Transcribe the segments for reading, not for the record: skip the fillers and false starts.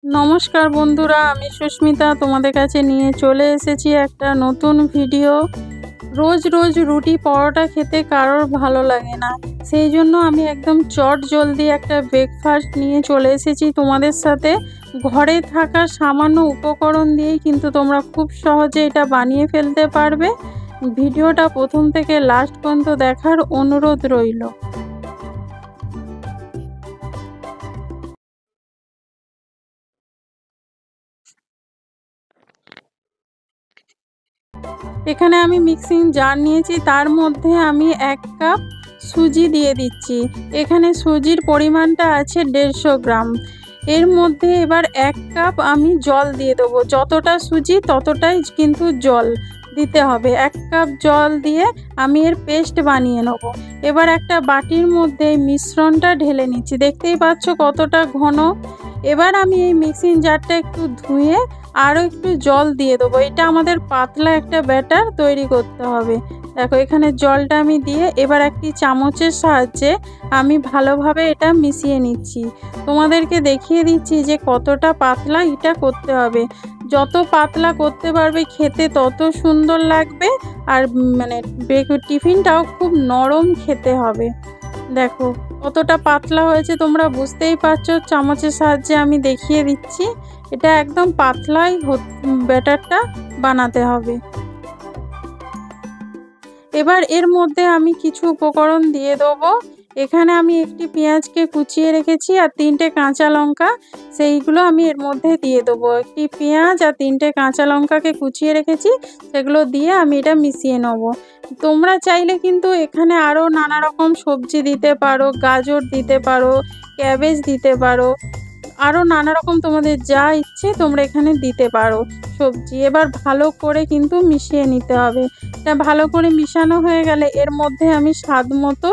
নমস্কার বন্ধুরা, আমি সুস্মিতা তোমাদের কাছে নিয়ে চলে এসেছি একটা নতুন ভিডিও। রোজ রোজ রুটি পরোটা খেতে কারোর ভালো লাগে না, সেই জন্য আমি একদম চট জলদি একটা ব্রেকফাস্ট নিয়ে চলে এসেছি তোমাদের সাথে। ঘরে থাকা সামান্য উপকরণ দিয়েই কিন্তু তোমরা খুব সহজে এটা বানিয়ে ফেলতে পারবে। ভিডিওটা প্রথম থেকে লাস্ট পর্যন্ত দেখার অনুরোধ রইল। এখানে আমি মিক্সিং জার নিয়েছি, তার মধ্যে আমি 1 কাপ সুজি দিয়ে দিচ্ছি। এখানে সুজির পরিমাণটা আছে 150 গ্রাম। এর মধ্যে এবার 1 কাপ আমি জল দিয়ে দেবো। যতটা সুজি ততটাই কিন্তু জল দিতে হবে। 1 কাপ জল দিয়ে আমি এর পেস্ট বানিয়ে নেব। এবার একটা বাটির মধ্যে এই মিশ্রণটা ঢেলে নিচ্ছি, দেখতেই পাচ্ছ কতটা ঘন। এবার আমি এই মিক্সিং জারটা একটু ধুয়ে আরও একটু জল দিয়ে দেবো। এটা আমাদের পাতলা একটা ব্যাটার তৈরি করতে হবে। দেখো এখানে জলটা আমি দিয়ে এবার একটি চামচের সাহায্যে আমি ভালোভাবে এটা মিশিয়ে নিচ্ছি। তোমাদেরকে দেখিয়ে দিচ্ছি যে কতটা পাতলা এটা করতে হবে। যত পাতলা করতে পারবে খেতে তত সুন্দর লাগবে, আর টিফিনটাও খুব নরম খেতে হবে। দেখো কতটা পাতলা হয়েছে তোমরা বুঝতেই পারছো, চামচের সাহায্যে আমি দেখিয়ে দিচ্ছি। এটা একদম পাতলাই ব্যাটারটা বানাতে হবে। এবার এর মধ্যে আমি কিছু উপকরণ দিয়ে দেবো। এখানে আমি একটি পেঁয়াজকে কুচিয়ে রেখেছি আর 3টে কাঁচা লঙ্কা, সেইগুলো আমি এর মধ্যে দিয়ে দেবো। একটি পেঁয়াজ আর 3টে কাঁচা লঙ্কাকে কুচিয়ে রেখেছি, সেগুলো দিয়ে আমি এটা মিশিয়ে নেব। তোমরা চাইলে কিন্তু এখানে আরও নানা রকম সবজি দিতে পারো, গাজর দিতে পারো, ক্যাবেজ দিতে পারো, আরও নানা রকম তোমাদের যা ইচ্ছে তোমরা এখানে দিতে পারো সবজি। এবার ভালো করে কিন্তু মিশিয়ে নিতে হবে। এটা ভালো করে মিশানো হয়ে গেলে এর মধ্যে আমি স্বাদ মতো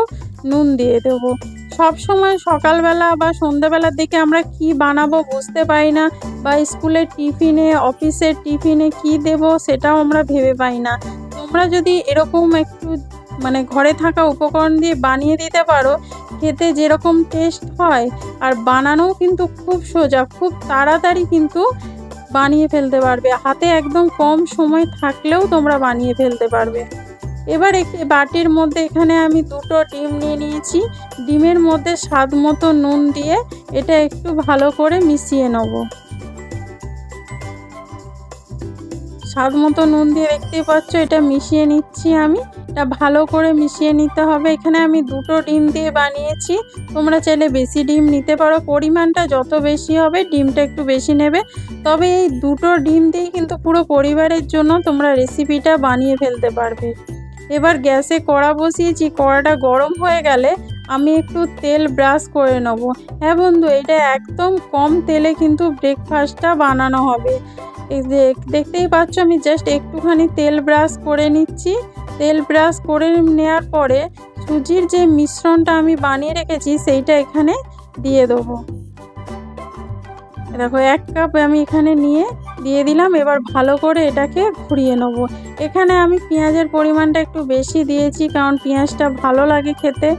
নুন দিয়ে দেবো। সব সময় সকালবেলা বা সন্ধ্যাবেলার দিকে আমরা কি বানাবো বুঝতে পারি না, বা স্কুলের টিফিনে, অফিসের টিফিনে কি দেব সেটাও আমরা ভেবে পাই না। তোমরা যদি এরকম একটু ঘরে থাকা উপকরণ দিয়ে বানিয়ে দিতে পারো, খেতে যেরকম টেস্ট হয় আর বানানোও কিন্তু খুব সোজা, খুব তাড়াতাড়ি কিন্তু বানিয়ে ফেলতে পারবে। হাতে একদম কম সময় থাকলেও তোমরা বানিয়ে ফেলতে পারবে। এবার একটি বাটির মধ্যে এখানে আমি 2টো ডিম নিয়ে নিয়েছি। ডিমের মধ্যে স্বাদ মতো নুন দিয়ে এটা একটু ভালো করে মিশিয়ে নেব। স্বাদ মতো নুন দিয়ে দেখতেই পাচ্ছ এটা মিশিয়ে নিচ্ছি আমি। এটা ভালো করে মিশিয়ে নিতে হবে। এখানে আমি 2টো ডিম দিয়ে বানিয়েছি, তোমরা চাইলে বেশি ডিম নিতে পারো। পরিমাণটা যত বেশি হবে ডিমটা একটু বেশি নেবে। তবে এই 2টো ডিম দিয়েই কিন্তু পুরো পরিবারের জন্য তোমরা রেসিপিটা বানিয়ে ফেলতে পারবে। এবার গ্যাসে কড়া বসিয়েছি, কড়াটা গরম হয়ে গেলে আমি একটু তেল ব্রাশ করে নেব। হ্যাঁ বন্ধু, এটা একদম কম তেলে কিন্তু ব্রেকফাস্টটা বানানো হবে। দেখতেই পাচ্ছ আমি জাস্ট একটুখানি তেল ব্রাশ করে নিচ্ছি। তেল ব্রাশ করে নেওয়ার পরে সুজির যে মিশ্রণটা আমি বানিয়ে রেখেছি সেইটা এখানে দিয়ে দেবো। দেখো 1 কাপ আমি এখানে দিয়ে দিলাম। এবার ভালো করে এটাকে ঘুরিয়ে নেব। এখানে আমি পেঁয়াজের পরিমাণটা একটু বেশি দিয়েছি, কারণ পেঁয়াজটা ভালো লাগে খেতে,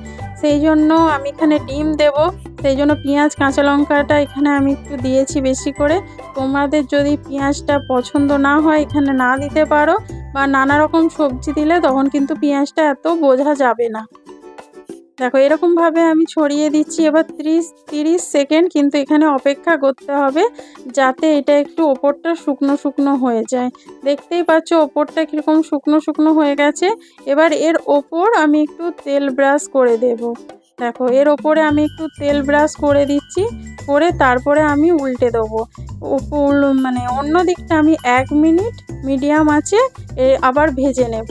সেই জন্য আমি এখানে ডিম দেব, সেই জন্য পেঁয়াজ কাঁচা লঙ্কাটা এখানে আমি একটু দিয়েছি বেশি করে। তোমাদের যদি পেঁয়াজটা পছন্দ না হয় এখানে না দিতে পারো, বা নানা রকম সবজি দিলে তখন কিন্তু পেঁয়াজটা এত বোঝা যাবে না। দেখো এরকমভাবে আমি ছড়িয়ে দিচ্ছি। এবার 30 সেকেন্ড কিন্তু এখানে অপেক্ষা করতে হবে, যাতে এটা একটু ওপরটা শুকনো শুকনো হয়ে যায়। দেখতেই পাচ্ছ ওপরটা কীরকম শুকনো শুকনো হয়ে গেছে। এবার এর ওপর আমি একটু তেল ব্রাশ করে দেব। দেখো এর ওপরে আমি একটু তেল ব্রাশ করে দিচ্ছি, করে তারপরে আমি উল্টে দেবো। অন্য দিকটা আমি 1 মিনিট মিডিয়াম আঁচে আবার ভেজে নেব।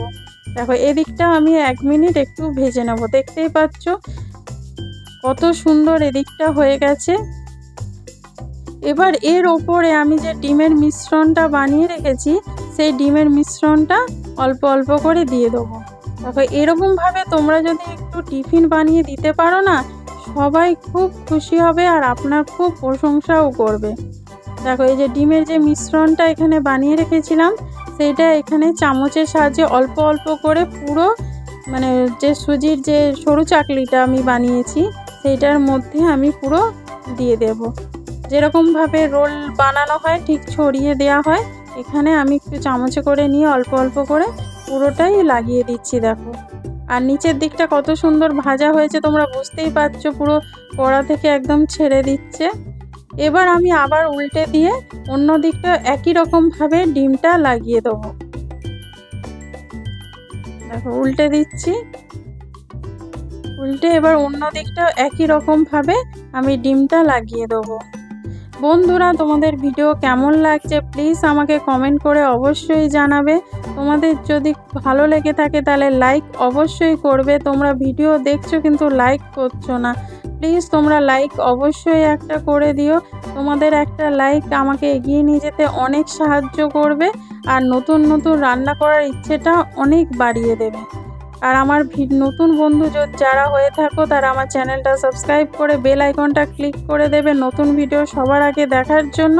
দেখো এদিকটা আমি 1 মিনিট একটু ভেজে নেব। দেখতেই পাচ্ছ কত সুন্দর এদিকটা হয়ে গেছে। এবার এর ওপরে আমি যে ডিমের মিশ্রণটা বানিয়ে রেখেছি সেই ডিমের মিশ্রণটা অল্প অল্প করে দিয়ে দেবো। দেখো এরকমভাবে তোমরা যদি একটু টিফিন বানিয়ে দিতে পারো না, সবাই খুব খুশি হবে আর আপনার খুব প্রশংসাও করবে। দেখো এই যে ডিমের যে মিশ্রণটা এখানে বানিয়ে রেখেছিলাম সেইটা এখানে চামচের সাহায্যে অল্প অল্প করে পুরো যে সুজির যে সরু চাকলিটা আমি বানিয়েছি সেইটার মধ্যে আমি পুরো দিয়ে দেব। যেরকমভাবে রোল বানানো হয় ঠিক ছড়িয়ে দেওয়া হয়। এখানে আমি একটু চামচে করে নিয়ে অল্প অল্প করে পুরোটাই লাগিয়ে দিচ্ছি। দেখো, আর নিচের দিকটা কত সুন্দর ভাজা হয়েছে, তোমরা বুঝতেই পারছো, পুরো কড়া থেকে একদম ছেড়ে দিচ্ছে। এবার আমি আবার উল্টে দিয়ে অন্য দিকটা একই রকমভাবে ডিমটা লাগিয়ে দেবো। দেখো, উল্টে দিচ্ছি, উল্টে এবার অন্য দিকটা একই রকমভাবে আমি ডিমটা লাগিয়ে দেবো। বন্ধুরা, তোমাদের ভিডিও কেমন লাগছে প্লিজ আমাকে কমেন্ট করে অবশ্যই জানাবে। তোমাদের যদি ভালো লেগে থাকে তাহলে লাইক অবশ্যই করবে। তোমরা ভিডিও দেখছো কিন্তু লাইক করছো না, প্লিজ তোমরা লাইক অবশ্যই একটা করে দিও। তোমাদের একটা লাইক আমাকে এগিয়ে নিয়ে যেতে অনেক সাহায্য করবে আর নতুন নতুন রান্না করার ইচ্ছেটা অনেক বাড়িয়ে দেবে। আর আমার নতুন বন্ধু যারা হয়ে থাকো তারা আমার চ্যানেলটা সাবস্ক্রাইব করে বেল আইকনটা ক্লিক করে দেবে নতুন ভিডিও সবার আগে দেখার জন্য।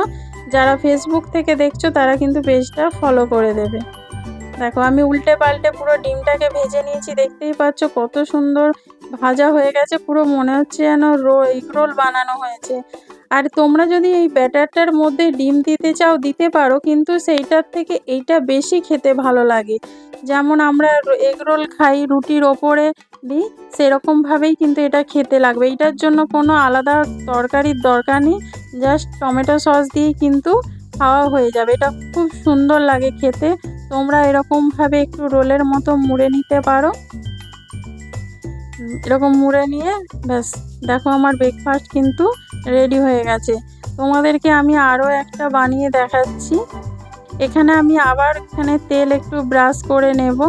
যারা ফেসবুক থেকে দেখছো তারা কিন্তু পেজটা ফলো করে দেবে। দেখো, আমি উল্টে পাল্টে পুরো ডিমটাকে ভেজে নিয়েছি, দেখতেই পাচ্ছ কত সুন্দর ভাজা হয়ে গেছে, পুরো মনে হচ্ছে যেন এগ রোল বানানো হয়েছে। আর তোমরা যদি এই ব্যাটারটার মধ্যে ডিম দিতে চাও দিতে পারো, কিন্তু সেইটার থেকে এইটা বেশি খেতে ভালো লাগে। যেমন আমরা এগ রোল খাই রুটির ওপরে দিই, সেরকমভাবেই কিন্তু এটা খেতে লাগবে। এটার জন্য কোনো আলাদা তরকারির দরকার নেই, জাস্ট টমেটো সস দিয়ে কিন্তু খাওয়া হয়ে যাবে। এটা খুব সুন্দর লাগে খেতে। তোমরা এরকমভাবে একটু রোলের মতো মুড়ে নিতে পারো। এরকম মুড়ে নিয়ে ব্যাস, দেখো আমার ব্রেকফাস্ট কিন্তু রেডি হয়ে গেছে। তোমাদেরকে আমি আরও একটা বানিয়ে দেখাচ্ছি। এখানে আমি আবার তেল একটু ব্রাশ করে নেব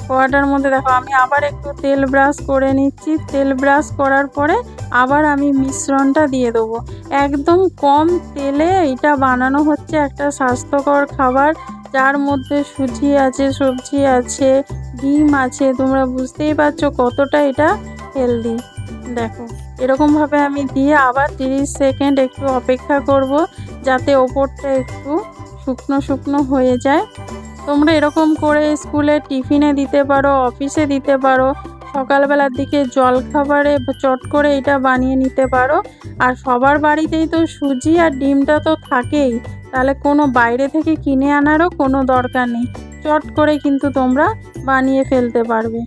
কড়াটার মধ্যে। দেখো, আমি আবার একটু তেল ব্রাশ করে নিচ্ছি। তেল ব্রাশ করার পরে আবার আমি মিশ্রণটা দিয়ে দেবো। একদম কম তেলে এটা বানানো হচ্ছে একটা স্বাস্থ্যকর খাবার, যার মধ্যে সুজি আছে, সবজি আছে, ডিম আছে। তোমরা বুঝতেই পারছো কতটা এটা হেলদি। দেখো, এরকমভাবে আমি দিয়ে আবার 30 সেকেন্ড একটু অপেক্ষা করব, যাতে ওপরটা একটু শুকনো শুকনো হয়ে যায়। তোমরা এরকম করে স্কুলে টিফিনে দিতে পারো, অফিসে দিতে পারো, সকালবেলার দিকে জলখাবারে চট করে এটা বানিয়ে নিতে পারো। আর সবার বাড়িতেই তো সুজি আর ডিমটা তো থাকেই, তাহলে কোনো বাইরে থেকে কিনে আনারও কোনো দরকার নেই, চট করে কিন্তু তোমরা বানিয়ে ফেলতে পারবে।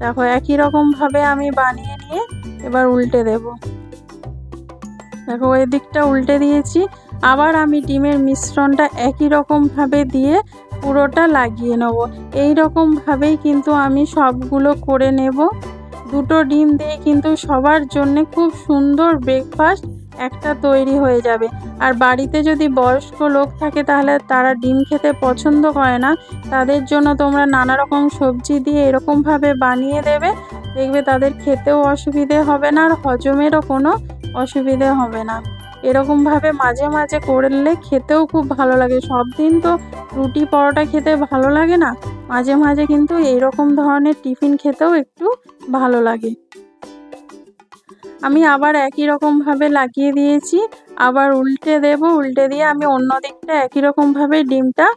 দেখো, একই রকমভাবে আমি বানিয়ে নিয়ে এবার উল্টে দেব। দেখো, ওই দিকটা উল্টে দিয়েছি। আবার আমি ডিমের মিশ্রণটা একই রকমভাবে দিয়ে পুরোটা লাগিয়ে নেব। এই রকমভাবেই কিন্তু আমি সবগুলো করে নেব। দুটো ডিম দিয়ে কিন্তু সবার জন্য খুব সুন্দর ব্রেকফাস্ট একটা তৈরি হয়ে যাবে। আর বাড়িতে যদি বয়স্ক লোক থাকে তাহলে তারা ডিম খেতে পছন্দ করে না, তাদের জন্য তোমরা নানা রকম সবজি দিয়ে এরকমভাবে বানিয়ে দেবে, দেখবে তাদের খেতেও অসুবিধে হবে না আর হজমেরও কোনো অসুবিধে হবে না। এরকমভাবে মাঝে মাঝে করলে খেতেও খুব ভালো লাগে। সব দিন তো রুটি পরোটা খেতে ভালো লাগে না, মাঝে মাঝে কিন্তু এইরকম ধরনের টিফিন খেতেও একটু ভালো লাগে। আমি আবার একই রকমভাবে লাগিয়ে দিয়েছি, আবার উল্টে দেব। উল্টে দিয়ে আমি অন্য দিকটা একই রকমভাবে ডিমটা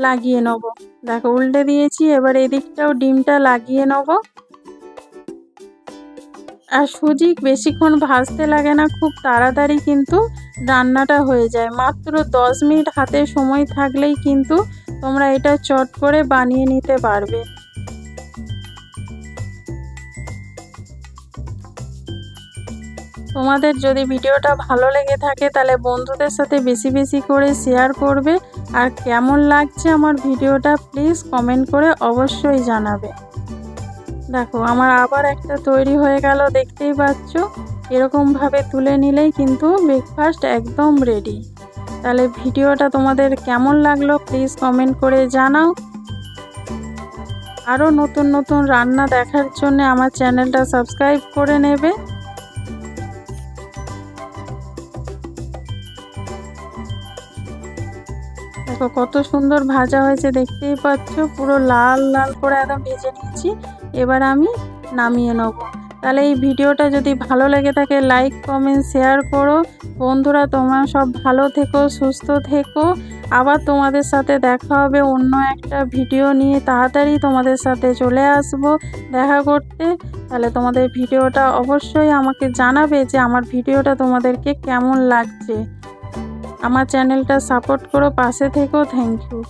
লাগিয়ে নেব। দেখো, উল্টে দিয়েছি, এবার এদিকটাও ডিমটা লাগিয়ে নেব। আর সুজি বেশিক্ষণ ভাজতে লাগে না, খুব তাড়াতাড়ি কিন্তু রান্নাটা হয়ে যায়। মাত্র 10 মিনিট হাতে সময় থাকলেই কিন্তু তোমরা এটা চট করে বানিয়ে নিতে পারবে। তোমাদের যদি ভিডিওটা ভালো লেগে থাকে তাহলে বন্ধুদের সাথে বেশি বেশি করে শেয়ার করবে। আর কেমন লাগছে আমার ভিডিওটা প্লিজ কমেন্ট করে অবশ্যই জানাবে। দেখো, আমার আবার একটা তৈরি হয়ে গেল, দেখতেই পাচ্ছ। এরকমভাবে তুলে নিলেই কিন্তু ব্রেকফাস্ট একদম রেডি। তাহলে ভিডিওটা তোমাদের কেমন লাগলো প্লিজ কমেন্ট করে জানাও। আরও নতুন নতুন রান্না দেখার জন্য আমার চ্যানেলটা সাবস্ক্রাইব করে নেবে। দেখো, কত সুন্দর ভাজা হয়েছে, দেখতেই পাচ্ছ। পুরো লাল লাল করে একদম ভেজে নিয়েছি। এবার আমি নামিয়ে নেব। তাহলে এই ভিডিওটা যদি ভালো লেগে থাকে লাইক কমেন্ট শেয়ার করো। বন্ধুরা তোমরা সব ভালো থেকো, সুস্থ থেকো। আবার তোমাদের সাথে দেখা হবে অন্য একটা ভিডিও নিয়ে। তাড়াতাড়ি তোমাদের সাথে চলে আসব দেখা করতে। তাহলে তোমাদের ভিডিওটা অবশ্যই আমাকে জানাবে যে আমার ভিডিওটা তোমাদেরকে কেমন লাগছে। আমার চ্যানেলটা সাপোর্ট করো, পাশে থেকো। Thank you.